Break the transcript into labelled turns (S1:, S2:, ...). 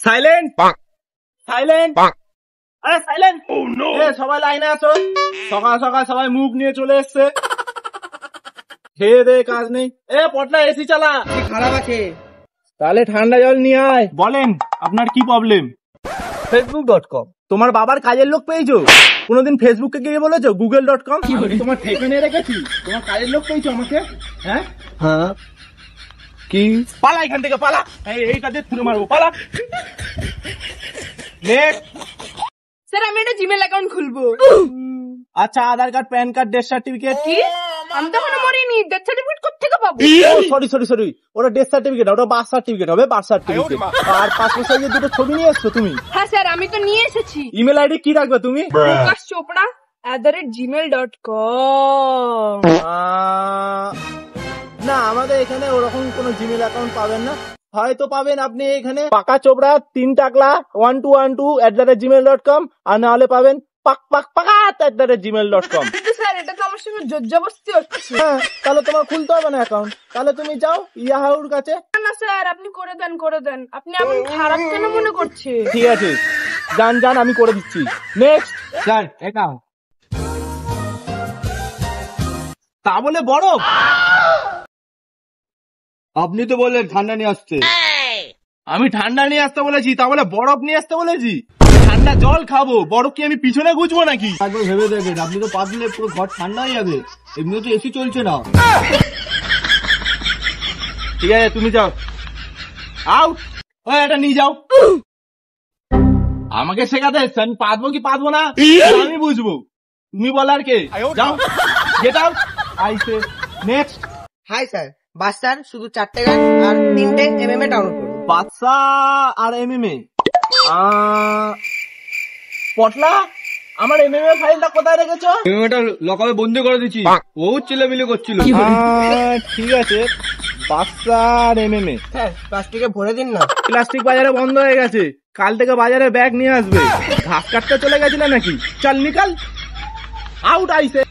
S1: Silent silent আরে silent সবাই লাইনে আছো। সকাল সকাল সবাই মুখ নিয়ে চলে এসছে, খেয়ে দে কাজ নেই। পটলা এসি চালা,
S2: খারাপ আছে।
S1: তাহলে ঠান্ডা জল নিয়ে আয়। বলেন আপনার কি প্রবলেম?
S2: facebook.com।
S1: তোমার বাবার কাজের লোক পেয়েছো? কোনোদিন ফেসবুকে গিয়ে বলেছো google.com? তোমার ঠেকানে রেখেছি, তোমার কাজের লোক পেয়েছো আমাকে? হ্যাঁ
S2: হ্যাঁ,
S1: কি? পালা এখান থেকে, পালা। এইটা দিয়ে তুলে মারবো, পালা।
S3: স্যার আমি একটা জিমেল অ্যাকাউন্ট খুলবো।
S1: আচ্ছা, Aadhaar card, PAN card, death certificate.
S3: কি? আমি তো এখনো মরিনি, ডেথ সার্টিফিকেট কোত্থেকে পাবো?
S1: সরি, ওটা ডেথ সার্টিফিকেট, ওটা বার্থ সার্টিফিকেট হবে, বার্থ সার্টিফিকেট। আর পাসপোর্ট সাইজের দুটো ছবি নিয়ে এসছো তুমি?
S3: হ্যাঁ স্যার, আমি তো নিয়ে এসেছি।
S1: ইমেল আইডি কি রাখবে তুমি?
S3: prokashchopra@gmail.com।
S1: না, আমাদের এখানে ওরকম কোনো জিমেল অ্যাকাউন্ট পাবেন না। হয়তো পাবেন আপনি এখানে পাকা চোপড়া 3 টাকলা 1212@gmail.com, আর না হলে পাবেন পাক@gmail.com।
S3: কিন্তু স্যার এটা তো আমার সঙ্গে জোরজবস্তি হচ্ছে।
S1: হ্যাঁ, তাহলে তোমার খুলতে হবে না অ্যাকাউন্ট, তাহলে তুমি যাও ইয়াহুর কাছে।
S3: না স্যার, আপনি করে দেন। আপনি এমন খারাপ কেন মনে করছে?
S1: ঠিক আছে, যান আমি করে দিচ্ছি। নেক্সট
S2: স্যার এটাও।
S1: তা বলে বরফ?
S2: আপনি তো বললেন ঠান্ডা নিয়ে আসছে।
S1: আমি ঠান্ডা নিয়ে আসতে বলেছি, তা বলে বরফ নিয়ে আসতে বলেছি? ঠান্ডা জল খাবো, বরফ কি আমি পিছনে গুজবো নাকি?
S2: একবার ভেবে দেখেন, আপনি তো পাতলে পুরো ঘর ঠান্ডা হয়ে যাবে। এমনি তো এসি চলছে না।
S1: ঠিক আছে, তুমি যাও, আউট। এটা নিয়ে যাও। আমাকে শেখাতে এসছো, আমি পাতবো কি পাতবো না আমি বুঝবো, তুমি বলার কে? যাও, গেট আউট। আইসে নেক্সট।
S4: হাই স্যার, বাচ্চার শুধু 4টে গান আর 3টে MMA ডাউনলোড করুন।
S1: বাদশা আর MMA। পটলা, আমার MMA ফাইলটা কোথায় রেখেছো?
S2: এটা লকাবে বন্ধ করে দিচ্ছি, ও চিল্লামিল্লি করছিল।
S1: ঠিক আছে, বাদশা আর MMA।
S4: স্যার প্লাস্টিকে ভরে দিন না।
S1: প্লাস্টিক বাজারে বন্ধ হয়ে গেছে, কাল থেকে বাজারে ব্যাগ নিয়ে আসবে। ঘাস কাটতে চলে গেছিলে নাকি? চল নিকাল, আউট। আইসে